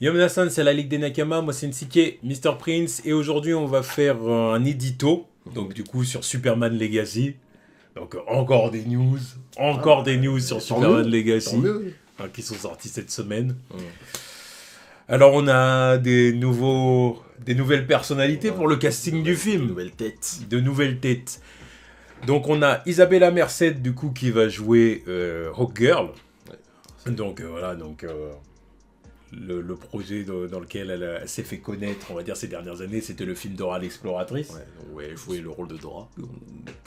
Yamuna-san, c'est la Ligue des Nakama, moi c'est Nsuke, Mr. Prince, et aujourd'hui on va faire un édito, donc du coup sur Superman Legacy. Donc encore des news sur Superman Legacy, qui sont sortis cette semaine. Alors on a des nouvelles personnalités pour le casting du film. De nouvelles têtes. Donc on a Isabella Merced du coup qui va jouer Hawkgirl. Donc voilà, le projet dans lequel elle s'est fait connaître, on va dire, ces dernières années, c'était le film Dora l'exploratrice. Ouais, elle jouait le rôle de Dora.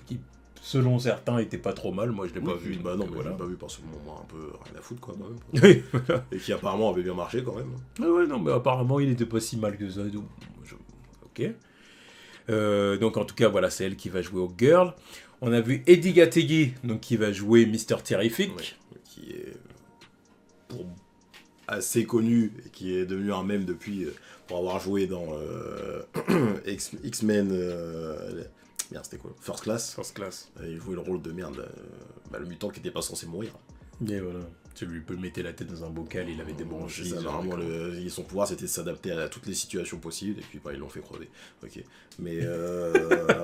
Qui, selon certains, était pas trop mal. Moi, je l'ai pas vu. Bah non, mais voilà. je l'ai pas vu parce que moi, un peu rien à foutre, quoi, moi-même. Oui, voilà. Et qui apparemment avait bien marché, quand même. Ouais, non, mais apparemment, il était pas si mal que ça. Donc, ok. Donc, en tout cas, voilà, c'est elle qui va jouer au Girl. On a vu Eddie Gategui, donc qui va jouer Mister Terrific. Ouais, qui est assez connu et qui est devenu un mème depuis pour avoir joué dans X-Men. Merde, c'était quoi? First Class. Il jouait le rôle de merde, le mutant qui était pas censé mourir. Et voilà. Tu lui peux mettre la tête dans un bocal, il avait débranché. Normalement, son pouvoir c'était de s'adapter à toutes les situations possibles, et puis ils l'ont fait crever. Ok. Mais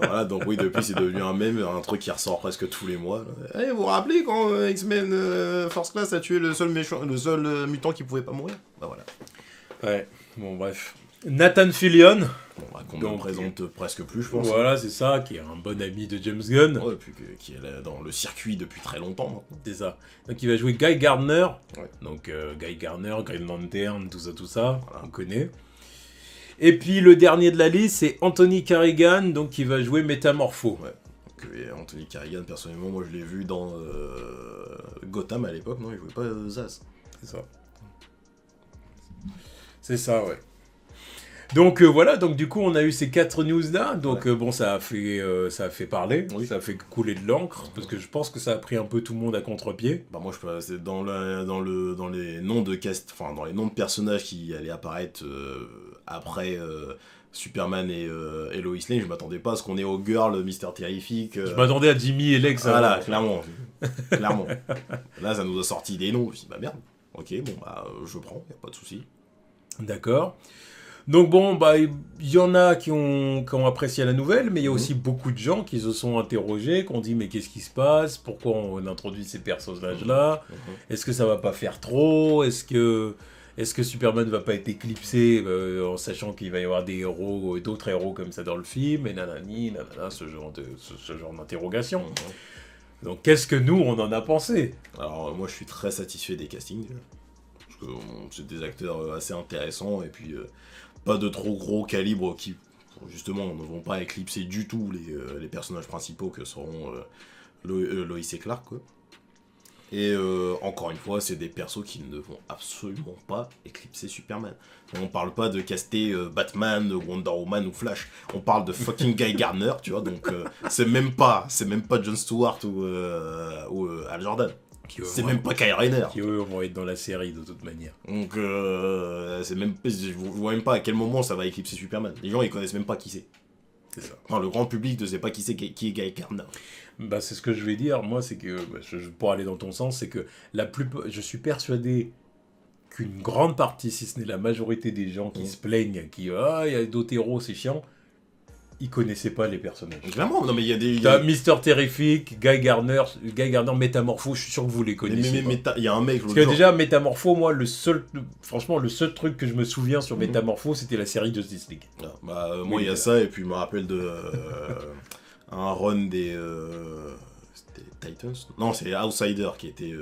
voilà, donc oui, depuis c'est devenu un mème, un truc qui ressort presque tous les mois. Vous vous rappelez quand X-Men First Class a tué le seul mutant qui pouvait pas mourir? Bah voilà. Ouais, bon bref. Nathan Fillion. Qu'on ne présente presque plus, je pense. Voilà, c'est ça, qui est un bon ami de James Gunn. Ouais, puis qui est là dans le circuit depuis très longtemps maintenant. C'est ça. Donc il va jouer Guy Gardner. Ouais. Donc Guy Gardner, Green Lantern, tout ça, voilà. On connaît. Et puis le dernier de la liste, c'est Anthony Carrigan, donc qui va jouer Métamorpho. Ouais. Donc, Anthony Carrigan, personnellement, moi je l'ai vu dans Gotham à l'époque, non, il jouait pas Zaz. C'est ça. C'est ça, ouais. Donc voilà, donc du coup on a eu ces 4 news là, donc ouais. Bon ça a fait parler, oui. Ça a fait couler de l'encre, parce que je pense que ça a pris un peu tout le monde à contre-pied. Bah moi je peux c'est dans les noms de cast, enfin dans les noms de personnages qui allaient apparaître après Superman et Lois Lane, je m'attendais pas à ce qu'on ait au Girl, Mister Terrific. Je m'attendais à Jimmy et Lex. Voilà, clairement. Là ça nous a sorti des noms, je me suis dit bah merde, ok, bon bah je prends, y a pas de souci. D'accord. Donc bon, bah il y en a qui ont apprécié la nouvelle, mais il y a aussi beaucoup de gens qui se sont interrogés, qui ont dit mais qu'est-ce qui se passe? Pourquoi on introduit ces personnages-là? Est-ce que ça va pas faire trop? Est-ce que Superman va pas être éclipsé en sachant qu'il va y avoir des héros, d'autres héros comme ça dans le film, et nanani, nanana, ce genre d'interrogation. Donc qu'est-ce que nous on en a pensé? Alors moi je suis très satisfait des castings, parce que c'est des acteurs assez intéressants, et puis pas de trop gros calibre qui, justement, ne vont pas éclipser du tout les personnages principaux que seront Lois et Clark, quoi. Et encore une fois, c'est des persos qui ne vont absolument pas éclipser Superman. On parle pas de caster Batman, Wonder Woman ou Flash. On parle de fucking Guy Gardner, tu vois. Donc c'est même pas Jon Stewart ou Al Jordan. C'est même pas Kyle Rayner. Qui eux vont être dans la série de toute manière. Donc je vois même pas à quel moment ça va éclipser Superman. Les gens ils connaissent même pas qui c'est. C'est ça. Enfin, le grand public ne sait pas qui est Guy Gardner. Bah c'est ce que je vais dire. Moi c'est que pour aller dans ton sens, c'est que je suis persuadé qu'une grande partie, si ce n'est la majorité des gens qui se plaignent, qui il y a d'autres héros, c'est chiant. Ils connaissaient pas les personnages. Clairement, non mais il y a des... T'as Mister Terrific, Guy Gardner, Métamorpho, je suis sûr que vous les connaissez. Mais il y a un mec... Parce que déjà, Métamorpho, moi, le seul truc que je me souviens sur Métamorpho, c'était la série Justice League. Ah, moi, il y a ça, et puis je me rappelle de... un run des... c'était Titans? Non, c'est Outsider qui était...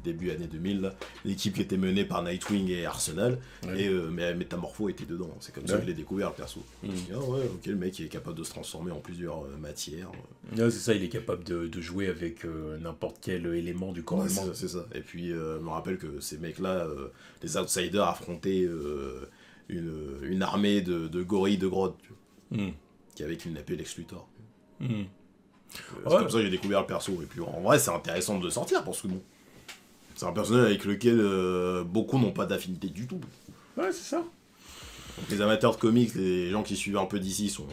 début années 2000, là, l'équipe qui était menée par Nightwing et Arsenal, et Métamorpho était dedans, c'est comme ça que je l'ai découvert le perso. Ok, le mec il est capable de se transformer en plusieurs matières. C'est ça, il est capable de jouer avec n'importe quel élément du corps humain. C'est ça, et puis je me rappelle que ces mecs-là, les Outsiders affrontaient une armée de gorilles de grotte, qui avait kidnappé Lex Luthor. C'est comme ça que j'ai découvert le perso, et puis en vrai c'est intéressant de le sortir, parce que bon, c'est un personnage avec lequel beaucoup n'ont pas d'affinité du tout. Ouais, c'est ça. Donc, les amateurs de comics, les gens qui suivent un peu DC sont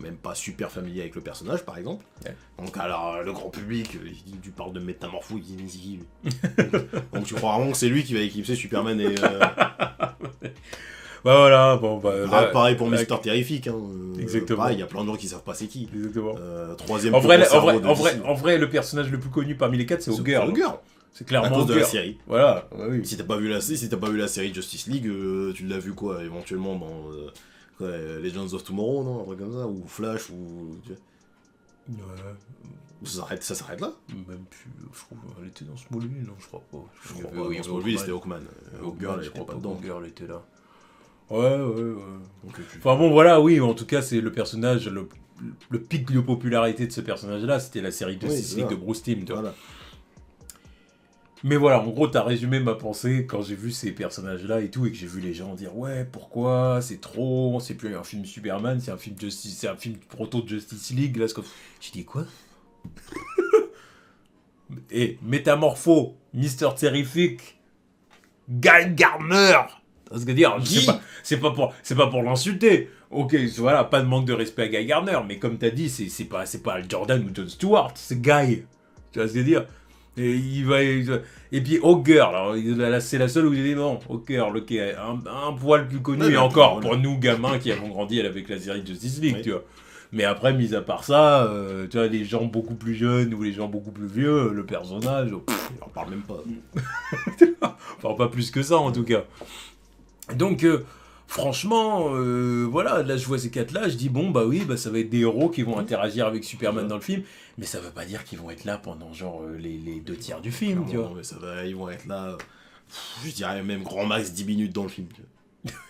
même pas super familiers avec le personnage, par exemple. Ouais. Donc, alors, le grand public, tu parles de Métamorpho, il dit donc, tu crois vraiment que c'est lui qui va éclipser Superman et. Bah voilà, bon, bah. Pareil pour Mister Terrific. Hein. Exactement. Pareil, il y a plein de gens qui savent pas c'est qui. Exactement. Troisième En plus vrai, gros cerveau de en DC. vrai, le personnage le plus connu parmi les 4, c'est Hawkgirl. C'est À clairement cause de la Hawkgirl. série. Voilà, ouais, oui. Si t'as pas vu la série Justice League, tu l'as vu quoi, éventuellement dans Legends of Tomorrow, non, un truc comme ça, ou Flash, ou Ouais. ça s'arrête là. Même plus, je trouve, elle était dans Smallville, non, je crois pas. Je crois pas, dans Smallville c'était Hawkman. Hawkgirl elle je était crois pas pas dedans. Hawkgirl était là. Ouais. Donc, Enfin bon, voilà, oui, en tout cas, c'est le personnage, le pic de popularité de ce personnage-là, c'était la série Justice League de Bruce Timm, tu vois. Voilà. Mais voilà, en gros, t'as résumé ma pensée quand j'ai vu ces personnages-là et tout, et que j'ai vu les gens dire ouais, pourquoi, c'est trop, c'est plus un film Superman, c'est un film Justice, c'est un film proto de Justice League. Là, j'ai dit quoi? Et Métamorpho, Mister Terrific, Guy Gardner. Ce que dire, c'est pas pour l'insulter. Ok, voilà, pas de manque de respect à Guy Gardner, mais comme t'as dit, c'est pas Al Jordan ou Jon Stewart, c'est Guy. Tu vois ce que je veux dire? Et puis Hawkgirl, alors c'est la seule où j'ai dit non, Hawkgirl, ok, un poil plus connu, Ouais, et encore, voilà. pour nous gamins qui avons grandi avec la série Justice League, Oui. tu vois. Mais après, mis à part ça, tu vois, les gens beaucoup plus jeunes ou les gens beaucoup plus vieux, le personnage, On en parle même pas. enfin pas plus que ça en tout cas. Donc, franchement, voilà, là je vois ces 4-là, je dis bon, bah oui, bah, ça va être des héros qui vont interagir avec Superman dans le film, mais ça veut pas dire qu'ils vont être là pendant genre les 2 tiers du film, tu vois. Non, mais ça va, ils vont être là, je dirais même grand max 10 minutes dans le film. Tu vois.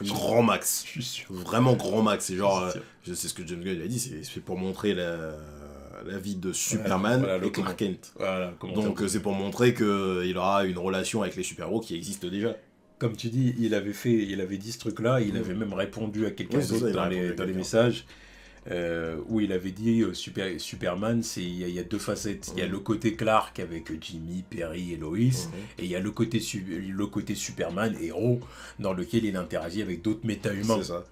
Grand max. Je suis sûr. Vraiment grand max. C'est genre, Je suis sûr. c'est ce que James Gunn a dit, c'est pour montrer la vie de Superman voilà, et Clark Kent. Voilà, Donc c'est pour montrer qu'il aura une relation avec les super-héros qui existent déjà. Comme tu dis, il avait dit ce truc-là, il avait même répondu à quelqu'un Oui, c'est d'autre ça, il a dans répondu à les quelqu'un. messages, où il avait dit Superman, il y a 2 facettes. Il y a le côté Clark avec Jimmy, Perry et Lois, et il y a le côté Superman, héros, dans lequel il interagit avec d'autres méta-humains. C'est ça.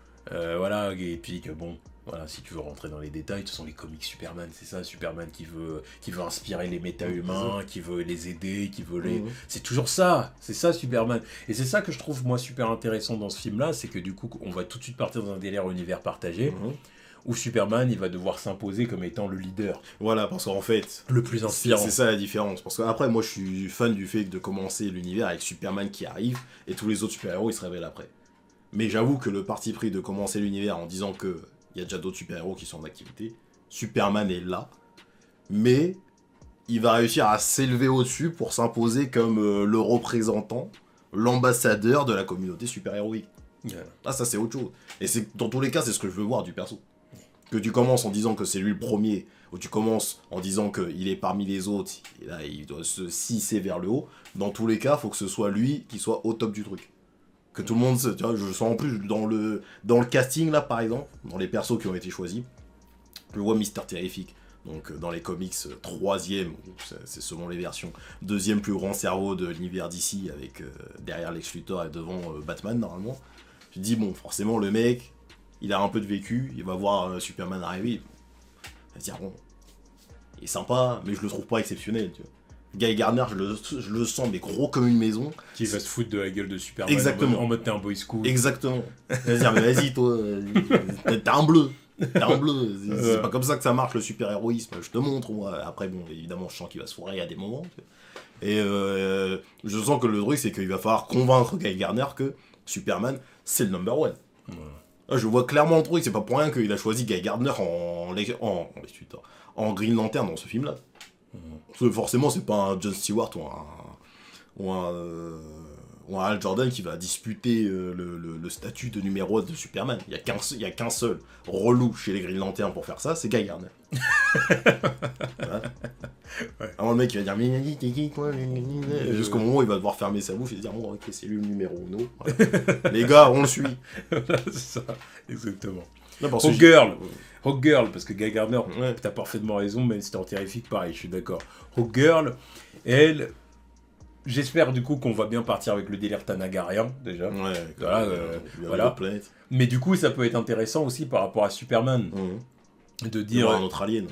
Voilà, et puis que bon, voilà, si tu veux rentrer dans les détails, ce sont les comics Superman, c'est ça, Superman qui veut inspirer les méta-humains, qui veut les aider, qui veut les... C'est toujours ça, c'est ça Superman. Et c'est ça que je trouve, moi, super intéressant dans ce film-là, c'est que du coup, on va tout de suite partir dans un délire univers partagé, où Superman, il va devoir s'imposer comme étant le leader. Voilà, parce qu'en fait, le plus inspirant. C'est ça la différence. Parce qu'après, moi, je suis fan du fait de commencer l'univers avec Superman qui arrive, et tous les autres super-héros, ils se révèlent après. Mais j'avoue que le parti pris de commencer l'univers en disant que il y a déjà d'autres super-héros qui sont en activité, Superman est là, mais il va réussir à s'élever au-dessus pour s'imposer comme le représentant, l'ambassadeur de la communauté super-héroïque. Yeah. Ah, ça c'est autre chose. Et dans tous les cas, c'est ce que je veux voir du perso. Que tu commences en disant que c'est lui le premier, ou tu commences en disant qu'il est parmi les autres, et là il doit se hisser vers le haut, dans tous les cas, il faut que ce soit lui qui soit au top du truc. Que tout le monde, tu vois, je sens en plus dans le casting là par exemple, dans les persos qui ont été choisis, je vois Mister Terrific. Donc dans les comics, 3e, c'est selon les versions, 2e plus grand cerveau de l'univers DC avec derrière Lex Luthor et devant Batman normalement. Je dis bon, forcément le mec, il a un peu de vécu, il va voir Superman arriver, il va se dire bon, il est sympa, mais je le trouve pas exceptionnel, tu vois. Guy Gardner, je le sens, mais gros comme une maison. Qui va se foutre de la gueule de Superman. Exactement. En mode t'es un boy school. Exactement. Il va se dire, mais vas-y, toi, t'as un bleu. T'as un bleu. C'est pas comme ça que ça marche le super-héroïsme. Je te montre, moi. Après, bon, évidemment, je sens qu'il va se fourrer à des moments. Et je sens que le truc, c'est qu'il va falloir convaincre Guy Gardner que Superman, c'est le number one. Là, je vois clairement le truc, c'est pas pour rien qu'il a choisi Guy Gardner en Green Lantern dans ce film-là. Parce que forcément, c'est pas un Jon Stewart ou un Al Jordan qui va disputer le statut de numéro 1 de Superman. Il y a qu'un seul relou chez les Green Lantern pour faire ça, c'est Guy Gardner. Voilà. Ouais. Alors le mec il va dire mais t'es qui quoi, jusqu'au moment où il va devoir fermer sa bouche et dire bon ok c'est lui le numéro 1. Voilà. Les gars on le suit. Voilà, c'est ça, exactement. Hawkgirl, parce que Guy Gardner, t'as parfaitement raison, mais c'était en terrifique, pareil, je suis d'accord. Hawkgirl, elle, j'espère du coup qu'on va bien partir avec le délire Tanagarien déjà. Ouais, Voilà, voilà. Planète. Mais du coup, ça peut être intéressant aussi par rapport à Superman. De Dire dire, un autre alien.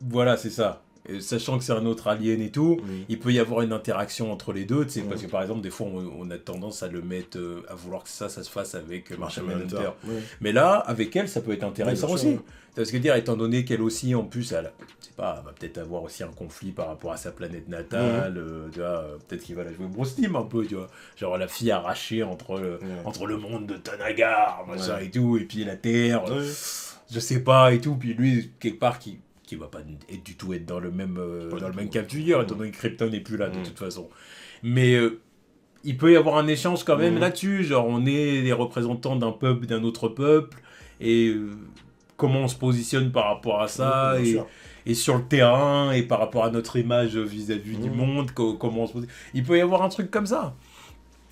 voilà, c'est ça. Et sachant que c'est un autre alien et tout, Mhm. il peut y avoir une interaction entre les deux, tu sais, parce Mhm. que par exemple, des fois, on a tendance à le mettre, à vouloir que ça se fasse avec Martian Manhunter. Ouais. Mais là, avec elle, ça peut être intéressant Ouais, bien aussi. sûr. Parce que dire, étant donné qu'elle aussi, en plus, elle, je sais pas, elle va peut-être avoir aussi un conflit par rapport à sa planète natale, tu vois, peut-être qu'il va la jouer Bruce Timm un peu, tu vois. Genre la fille arrachée entre le monde de Tanagar, machin Ouais. et tout, et puis la Terre, Ouais. je sais pas, et tout, puis lui, quelque part, qui va pas du tout être dans le même, Pas dans du le même tout. cas de figure, étant donné que Krypton n'est plus là, de Mhm. toute façon. Mais il peut y avoir un échange quand même Mhm. là-dessus, genre on est les représentants d'un peuple, d'un autre peuple, et comment on se positionne par rapport à ça, Bien sûr. et sur le terrain, et par rapport à notre image vis-à-vis du Mhm. monde, comment on se positionne. Il peut y avoir un truc comme ça.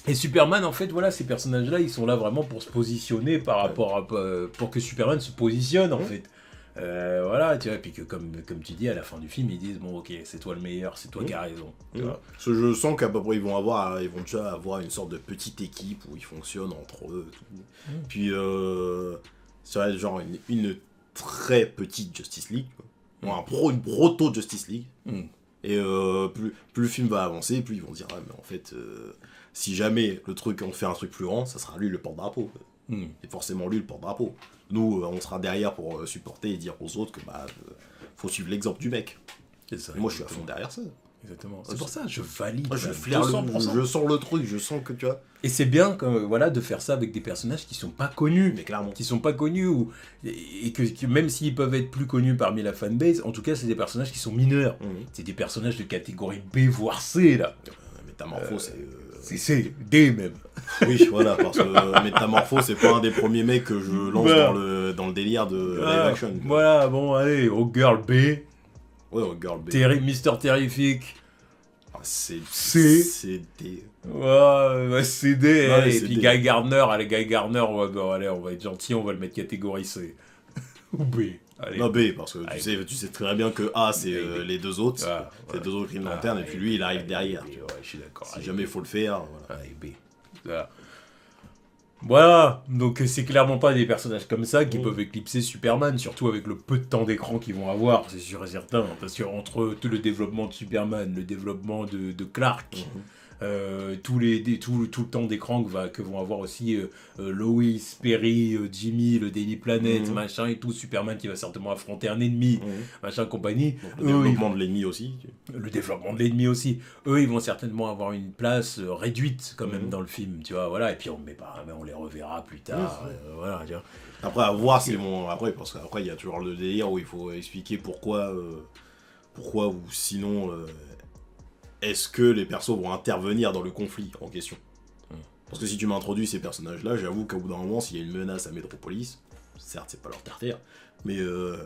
Et Superman, en fait, voilà, ces personnages-là, ils sont là vraiment pour se positionner par rapport à... pour que Superman se positionne, en Mhm. fait. Voilà, tu vois, et puis que comme tu dis, à la fin du film, ils disent, bon, ok, c'est toi le meilleur, c'est toi qui as raison. Tu vois. Parce que je sens qu'à peu près ils vont déjà avoir une sorte de petite équipe où ils fonctionnent entre eux. Tout. Puis ça va être genre une très petite Justice League, quoi. Une proto Justice League. Mm. Et plus le film va avancer, plus ils vont dire ah mais en fait si jamais on fait un truc plus grand, ça sera lui le porte-drapeau. Mm. C'est forcément lui le porte-drapeau. Nous on sera derrière pour supporter et dire aux autres que faut suivre l'exemple du mec. C'est ça, Et moi je suis à fond derrière ça. Exactement. C'est pour ça, je valide. Moi, je à flaire 200%. je sens le truc, je sens que tu vois. Et c'est bien voilà, de faire ça avec des personnages qui sont pas connus. Mais clairement. Qui sont pas connus, et que même s'ils peuvent être plus connus parmi la fanbase, en tout cas, c'est des personnages qui sont mineurs. C'est des personnages de catégorie B, voire C, là. Métamorpho, C'est C, D même. Oui, voilà, parce que Métamorpho, c'est pas un des premiers mecs que je lance dans le délire de live action. Quoi. Voilà, bon, allez, au Girl B, Ouais, Girl B. Mister Terrific, C'est C. C'est D. ouais, c'est D, Ouais, et c'est puis D. Guy Gardner, allez, on va être gentil, on va le mettre catégorie C. Ou B. Allez. Non, B, parce que Allez. tu sais très bien que A, c'est B. les deux autres. Ah, C'est les ouais. deux autres Green Lantern, et puis lui, il arrive allez, derrière. allez, ouais, je suis d'accord. Si allez, jamais il faut le faire, voilà. Allez, B. Voilà, donc c'est clairement pas des personnages comme ça qui peuvent éclipser Superman, surtout avec le peu de temps d'écran qu'ils vont avoir, c'est sûr et certain, parce qu'entre tout le développement de Superman, le développement de Clark, tout le temps d'écran que vont avoir aussi Lois, Perry, Jimmy, le Daily Planet, machin et tout, Superman qui va certainement affronter un ennemi, machin compagnie. Donc, le développement de l'ennemi aussi. Le développement de l'ennemi aussi. Eux, ils vont certainement avoir une place réduite quand même dans le film, tu vois, voilà. Et puis on les reverra plus tard, voilà, tu vois. Après, à voir s'ils vont. Après, parce qu'après, il y a toujours le délire où il faut expliquer pourquoi ou sinon. Est-ce que les persos vont intervenir dans le conflit en question. Parce que si tu m'introduis ces personnages-là, j'avoue qu'au bout d'un moment, s'il y a une menace à Metropolis, certes, c'est pas leur terre, mais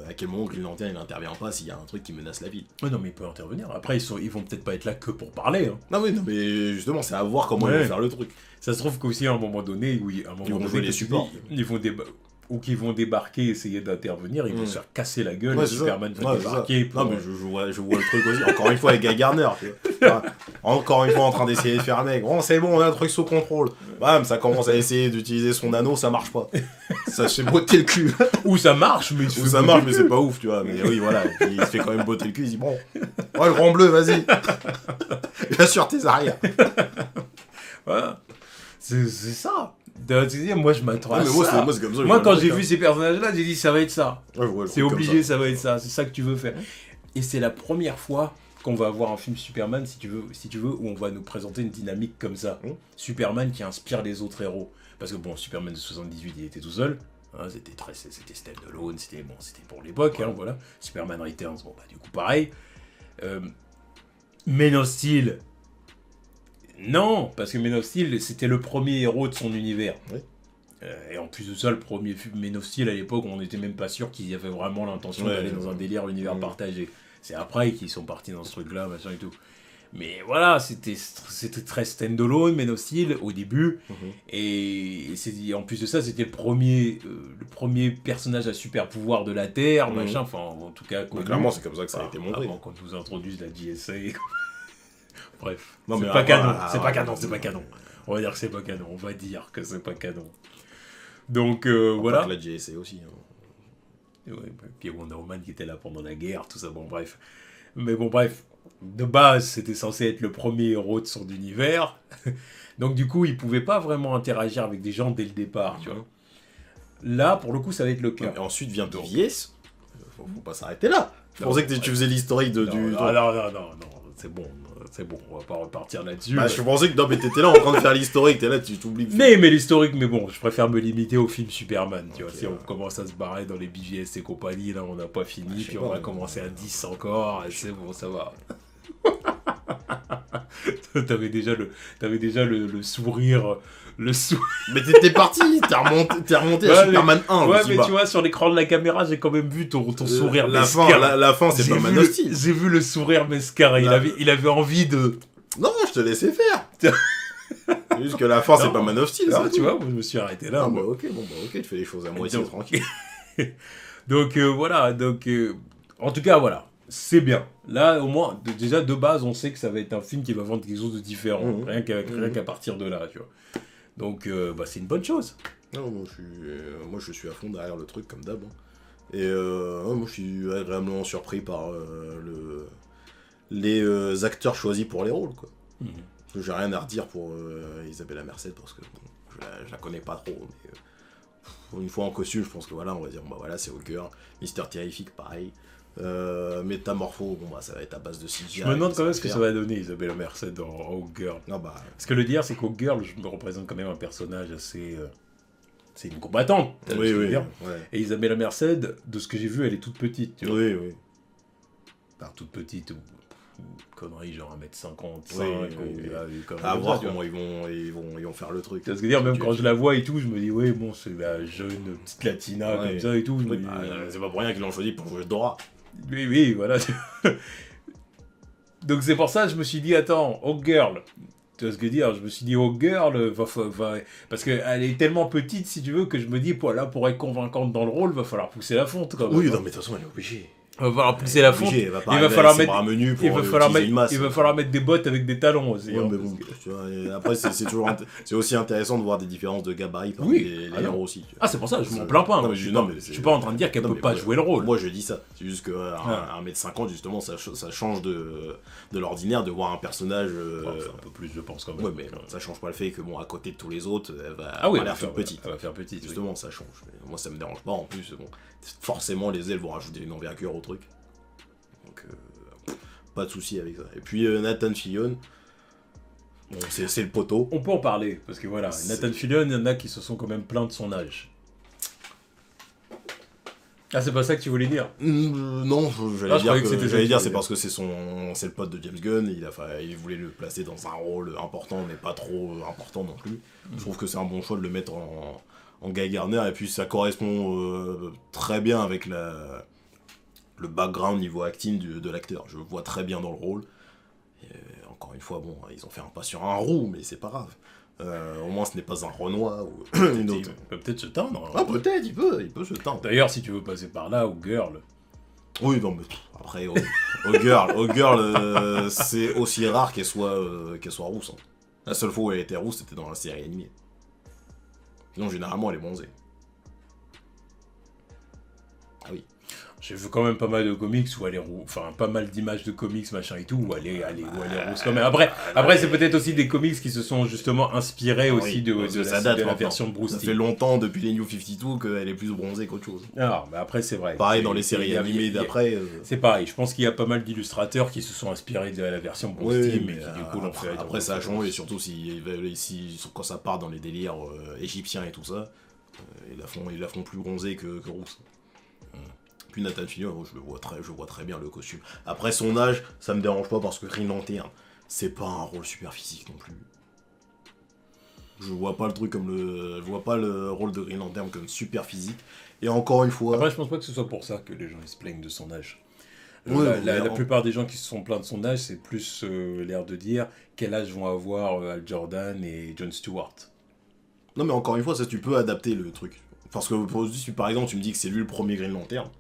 à quel moment Green Lantern il n'intervient pas s'il y a un truc qui menace la ville. Ouais, non, mais il peut intervenir. Après, ils vont peut-être pas être là que pour parler. Hein. Non, mais justement, c'est à voir comment ils vont faire le truc. Ça se trouve qu'aussi, à un moment donné, oui, Ils vont jouer les supports. Ou qu'ils vont débarquer, essayer d'intervenir, ils vont se faire casser la gueule, Ouais, et Superman va débarquer. Non, mais je vois le truc aussi. Encore une fois, avec Guy Gardner. Encore une fois, en train d'essayer de faire un mec. Oh, c'est bon, on a un truc sous contrôle. Bam, ça commence à essayer d'utiliser son anneau, ça marche pas. Ça se fait botter le cul. Ou ça marche, mais ça marche, mais c'est pas ouf, tu vois. Mais oui, voilà. Il se fait quand même botter le cul. Il dit bon, ouais, le grand bleu, vas-y. Assure tes arrières. Voilà. C'est ça. Moi, je m'attends à ça. Moi, c'est comme ça. Moi, quand j'ai vu ces personnages-là, j'ai dit ça va être ça. Ouais, c'est obligé, ça va être ça. C'est ça que tu veux faire. Et c'est la première fois qu'on va avoir un film Superman, si tu veux, où on va nous présenter une dynamique comme ça. Superman qui inspire les autres héros. Parce que bon, Superman de 78, il était tout seul. Hein, c'était stand-alone, c'était pour l'époque, hein, voilà. Superman Returns, bon bah du coup pareil. Man of Steel. Non, parce que Man of Steel, c'était le premier héros de son univers. Oui. Et en plus de ça, le premier film Man of Steel, à l'époque, on n'était même pas sûr qu'ils y avaient vraiment l'intention d'aller dans un délire univers partagé. C'est après qu'ils sont partis dans ce truc-là, machin et tout. Mais voilà, c'était très stand-alone, Man of Steel, au début. Et en plus de ça, c'était le premier personnage à super pouvoir de la Terre, machin. Enfin, en tout cas... Clairement, c'est comme ça que ça a été montré. Avant qu'on nous introduise la GSA. Bref, Non, mais c'est pas ah, canon, voilà, c'est pas ouais, canon, ouais, c'est pas ouais. canon. On va dire que c'est pas canon, on va dire que c'est pas canon. Donc Voilà. voilà. La JSA aussi. Hein. Ouais, puis Wonder Woman qui était là pendant la guerre, tout ça, bon bref. Mais bon bref, de base c'était censé être le premier héros de son univers. Donc du coup il pouvait pas vraiment interagir avec des gens dès le départ, tu vois. Là pour le coup ça va être le cas. Et ensuite vient Donc- BVS. Faut pas s'arrêter là. Je Non, pensais que ouais. tu faisais l'historique Non, du. non, c'est bon, on va pas repartir là-dessus. Bah, je pensais que non, mais t'étais là en train de faire l'historique, t'es là, tu t'oublies. Mais l'historique, mais bon, je préfère me limiter au film Superman, tu vois. Ok, Si on ouais. commence à se barrer dans les BVS et compagnie, là, on n'a pas fini, je sais puis pas, on va mais- commencer à 10 encore, et c'est bon, ça va. T'avais déjà le sourire, Mais t'étais parti, t'es remonté Ouais, à Superman 1. Ouais, je dis, mais bah, tu vois, sur l'écran de la caméra, j'ai quand même vu ton sourire la mesquin. fin, la fin, c'est J'ai pas Man vu of le- Steel. J'ai vu le sourire mesquin, il avait envie de... Non, je te laissais faire. C'est juste que la fin, c'est Non. pas Man of Steel. Non, c'est tu tout. vois, moi, je me suis arrêté là. Ah, moi. bah ok, tu fais les choses à moitié Donc- tranquille. Donc voilà, en tout cas voilà, c'est bien. Là au moins déjà de base on sait que ça va être un film qui va vendre quelque chose de différent, Mhm. rien Mhm. qu'à partir de là, tu vois. Donc bah, c'est une bonne chose. Non, moi, je suis à fond derrière le truc, comme d'hab. Hein. Et ouais, moi, je suis agréablement surpris par les acteurs choisis pour les rôles, quoi. J'ai rien à redire pour Isabella Merced, parce que bon, je la connais pas trop, mais une fois en costume, je pense que voilà, on va dire, bah voilà, c'est Hawker. Mister Terrific, pareil. Métamorpho, bon, bah ça va être à base de CGI. Je me demande quand même ce que faire. ça va donner Isabella Merced dans Hawk Girl. Non, bah, Parce que le dire c'est qu'Hawk Girl, je me représente quand même un personnage assez... c'est une combattante, tu vois oui, ce que je veux oui, dire. ouais. Et Isabella Merced, de ce que j'ai vu, elle est toute petite, tu vois. Oui, oui. Enfin, toute petite ou connerie genre 1m55 Oui, ou oui. une connerie À comme voir ça, tu vois. comment ils vont faire le truc. Tu vois ce que je veux dire, même Tu- quand je la vois et tout, je me dis, ouais, bon, c'est la jeune petite latina Ouais. comme ça et tout. Je me Oui, dis, bah, c'est pas pour rien qu'ils l'ont choisi pour jouer Dora. oui, voilà. Donc c'est pour ça que je me suis dit, attends, Hawk Girl. Tu vois ce que je veux dire? Je me suis dit, Hawk Girl, parce qu'elle est tellement petite, si tu veux, que je me dis, là, pour être convaincante dans le rôle, va falloir pousser la fonte quand même. Oui, non, mais de toute façon, elle est obligée. Va falloir pousser la fonte. Obligée, elle va pas Il va arriver falloir avec ses mettre- bras menus pour Il va falloir utiliser une masse. mettre des bottes avec des talons aussi. Ouais, hein, mais parce bon, que- tu vois, et après, c'est toujours c'est aussi intéressant de voir des différences de gabarit parmi Oui. les Ah non. héros aussi. Tu vois. Ah, c'est pour ça, je m'en plains pas. Non, hein. mais Je suis non, pas- mais je suis pas en train de dire qu'elle non, peut mais pas moi, jouer le rôle. Moi, je dis ça. C'est juste qu'à Ah. 1m50, justement, ça change de l'ordinaire de voir un personnage. Enfin, un peu plus, je pense quand même. Ouais, mais ça change pas le fait que, bon, à côté de tous les autres, elle va Ah oui, avoir elle va l'air toute faire petite. Elle va faire petite. oui. Justement, ça change. Mais moi, ça me dérange pas. En plus, bon, forcément, les ailes vont rajouter une envergure au truc. Donc, pas de souci avec ça. Et puis, Nathan Fillion, bon, c'est le poteau. On peut en parler, parce que voilà, C'est- Nathan Fillion, il y en a qui se sont quand même plaints de son âge. Ah, c'est pas ça que tu voulais dire? Non, Ah, je croyais que c'était ça j'allais que dire tu c'est voulais parce que c'est le pote de James Gunn, il voulait le placer dans un rôle important mais pas trop important non plus. Je trouve que c'est un bon choix de le mettre en Guy Gardner et puis ça correspond très bien avec le background niveau acting de l'acteur. Je le vois très bien dans le rôle. Et, encore une fois, bon, ils ont fait un pas sur un roux, mais c'est pas grave. Au moins ce n'est pas un Renoir ou une autre. Il peut peut-être se teindre. hein. Ah peut-être, il peut se teindre. D'ailleurs, si tu veux passer par là, ou Girl. Oui, non, mais après, au girl, c'est aussi rare qu'elle soit rousse. Hein. La seule fois où elle était rousse, c'était dans la série animée. Sinon, généralement, elle est bronzée. Ah oui. J'ai vu quand même pas mal de comics où elle est rousse, enfin pas mal d'images de comics machin et tout où elle est rousse quand même. Après c'est peut-être aussi des comics qui se sont justement inspirés Ah aussi oui, de parce que la, ça date de la maintenant. version de Bruce Ça fait Timm. longtemps, depuis les New 52, qu'elle est plus bronzée qu'autre chose. Alors, mais après c'est vrai. Pareil C'est- dans les c'est- séries il y a- animées il y a- d'après. C'est pareil, je pense qu'il y a pas mal d'illustrateurs qui se sont inspirés de la version Bruce Oui, Timm mais et qui du coup l'ont fait. après ça a changé, surtout quand ça part dans les délires égyptiens et tout ça, ils la font plus bronzée que rousse. Puis Nathan Fillion, je vois très bien le costume. Après son âge, ça me dérange pas parce que Green Lantern, c'est pas un rôle super physique non plus. Je vois pas le rôle de Green Lantern comme super physique. Et encore une fois, Après je pense pas que ce soit pour ça que les gens ils se plaignent de son âge. Ouais, La plupart des gens qui se sont plaints de son âge, c'est plus l'air de dire quel âge vont avoir Al Jordan et Jon Stewart. non mais encore une fois, ça tu peux adapter le truc. Parce que si par exemple tu me dis que c'est lui le premier Green Lantern,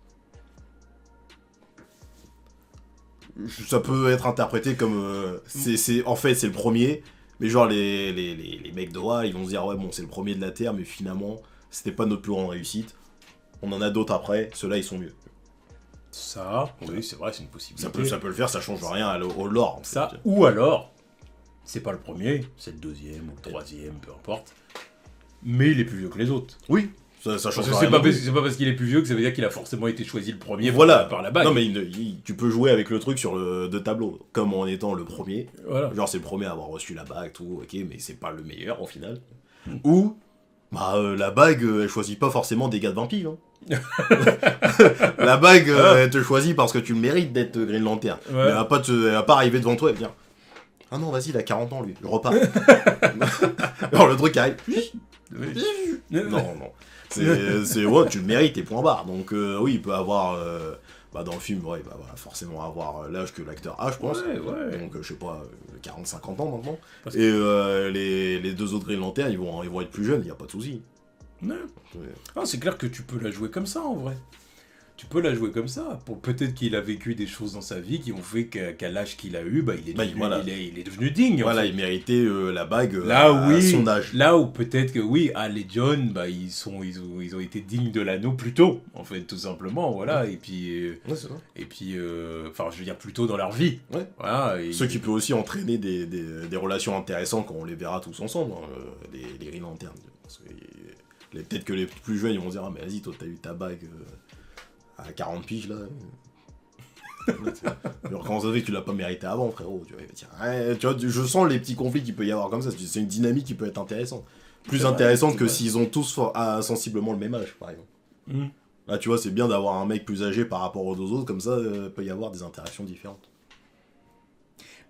Ça peut être interprété comme... en fait, c'est le premier, mais genre les mecs de Wa, ils vont se dire, ouais, bon, c'est le premier de la Terre, mais finalement, c'était pas notre plus grande réussite. On en a d'autres après, ceux-là, ils sont mieux. Ça, oui, c'est vrai, c'est une possibilité. Ça peut le faire, ça change rien au lore. En ça, fait. ou alors, c'est pas le premier, c'est le deuxième ou le troisième, peu importe. Mais il est plus vieux que les autres. Oui, ça change rien. C'est pas parce qu'il est plus vieux que ça veut dire qu'il a forcément été choisi le premier voilà. par la bague. Non, mais tu peux jouer avec le truc sur le de tableau, comme en étant le premier. Voilà. Genre, c'est le premier à avoir reçu la bague, tout, ok, mais c'est pas le meilleur au final. Ou, la bague, elle choisit pas forcément des gars de vampires. Hein. La bague, elle te choisit parce que tu le mérites d'être Green Lantern. Ouais. Mais elle va pas arriver devant toi et dire ah non, vas-y, il a 40 ans lui, je repars. Alors le truc arrive. Non. C'est ouais, tu le mérites et point barre. Donc oui, il peut avoir. Dans le film, ouais, il va forcément avoir l'âge que l'acteur a, je pense. Ouais. Donc je sais pas, 40-50 ans maintenant. Et les deux autres Green Lantern, ils vont être plus jeunes, il n'y a pas de souci. Ouais. Ah, c'est clair que tu peux la jouer comme ça en vrai. Tu peux la jouer comme ça. Peut-être qu'il a vécu des choses dans sa vie qui ont fait qu'à l'âge qu'il a eu, il est devenu digne. Voilà, il méritait la bague à son âge. Là où peut-être que oui, Hal et John, ils ont été dignes de l'anneau plus tôt, en fait, tout simplement. Voilà. Et puis, je veux dire plus tôt dans leur vie. Ouais. Voilà. Ce qui peut aussi entraîner des relations intéressantes quand on les verra tous ensemble, les Green Lantern. Peut-être que les plus jeunes ils vont dire ah mais vas-y toi t'as eu ta bague à 40 piges là. Alors quand ça fait que tu l'as pas mérité avant frérot, tu vois, je sens les petits conflits qu'il peut y avoir comme ça, c'est une dynamique qui peut être intéressante. Plus intéressante que s'ils ont tous sensiblement le même âge par exemple. Là tu vois c'est bien d'avoir un mec plus âgé par rapport aux deux autres, comme ça peut y avoir des interactions différentes.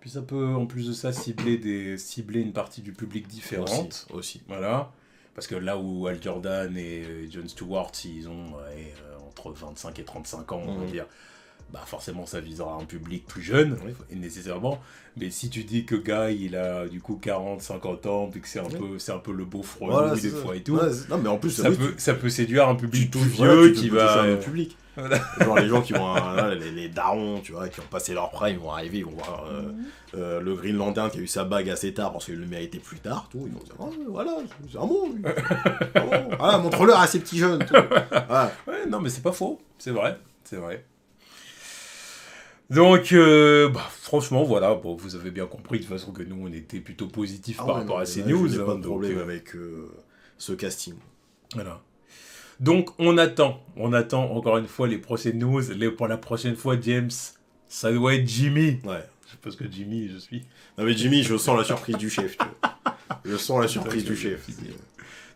Puis ça peut en plus de ça cibler une partie du public différente. Aussi. Voilà. Parce que là où Hal Jordan et Jon Stewart, ils ont entre 25 et 35 ans, on va dire, forcément ça visera un public plus jeune, nécessairement. Mais si tu dis que Guy, il a du coup 40, 50 ans, puis que c'est un peu le beau frelou des fois et tout, non, mais en plus, ça peut séduire un public plus vieux qui va... un public. Voilà. Genre les gens qui vont les darons qui ont passé leur prime, ils vont arriver, ils vont voir le Green Lantern qui a eu sa bague assez tard parce qu'il le méritait plus tard, tout, ils vont dire voilà c'est un bon lui. Voilà, montre-leur à ces petits jeunes tout. Voilà. Ouais, non mais c'est pas faux, c'est vrai. Donc franchement voilà, vous avez bien compris de toute façon que nous on était plutôt positifs par rapport à ces news. J'ai pas de problème avec ce casting. Voilà. Donc on attend encore une fois les prochaines news. Pour la prochaine fois, James, ça doit être Jimmy. Ouais. Parce que Jimmy, je suis. Non mais Jimmy, je sens la surprise du chef. Tu vois. Je sens la surprise du chef.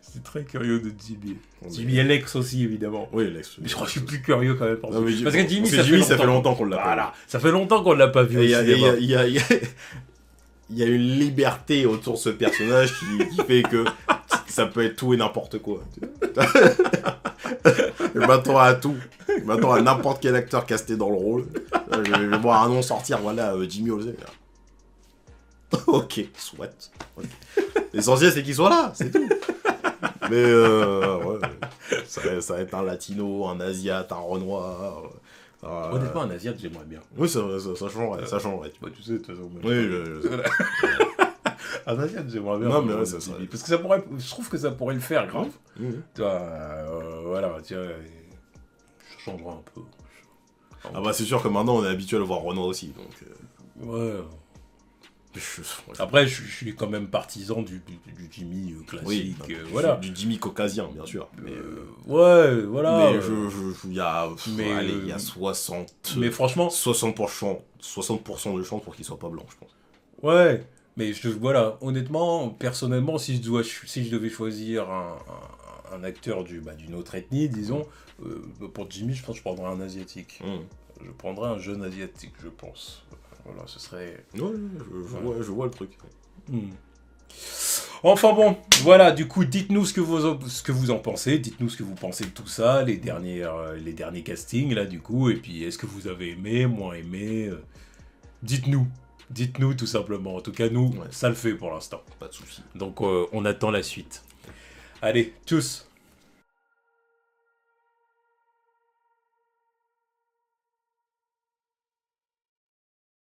C'est très curieux de Jimmy. Jimmy et Lex aussi, évidemment. Oui, Lex. Mais je crois que je suis plus curieux quand même. Non, parce que Jimmy, ça fait longtemps qu'on l'a pas vu. Voilà, ça fait longtemps qu'on l'a pas vu. Il y a une liberté autour de ce personnage qui fait que ça peut être tout et n'importe quoi. Je m'attends à tout. Je m'attends à n'importe quel acteur casté dans le rôle. Je vais voir un nom sortir, voilà, Jimmy Olsen. Ok, soit. Okay. L'essentiel, c'est qu'il soit là, c'est tout. Mais ça va être un latino, un asiate, un renoir. Honnêtement, un asiate, j'aimerais bien. Oui, ça changerait. Ça changerait. Tu sais, de toute façon. Oui, je sais. Un asiate, j'aimerais bien. Non, mais ça parce que je trouve que ça pourrait le faire, grave. Mmh. Tu vois, voilà, tu vois, je changerai un peu. C'est sûr que maintenant, on est habitué à le voir Renoir aussi, donc... Ouais. Après, je suis quand même partisan du Jimmy classique, voilà. Du Jimmy caucasien, bien sûr. Mais ouais, voilà. Mais il y a 60... Mais franchement... 60% de chance pour qu'il soit pas blanc, je pense. Ouais, mais voilà, honnêtement, personnellement, si je devais choisir un acteur d'une autre ethnie, disons, pour Jimmy, je pense que je prendrais un asiatique. Je prendrais un jeune asiatique, je pense. Voilà, ce serait... Ouais, je vois le truc. Enfin bon, voilà, du coup, dites-nous ce que vous en pensez, dites-nous ce que vous pensez de tout ça, les derniers castings, là, du coup, et puis, est-ce que vous avez aimé, moins aimé Dites-nous tout simplement. En tout cas, nous, ça le fait pour l'instant. Pas de soucis. Donc, on attend la suite. Allez, tchuss.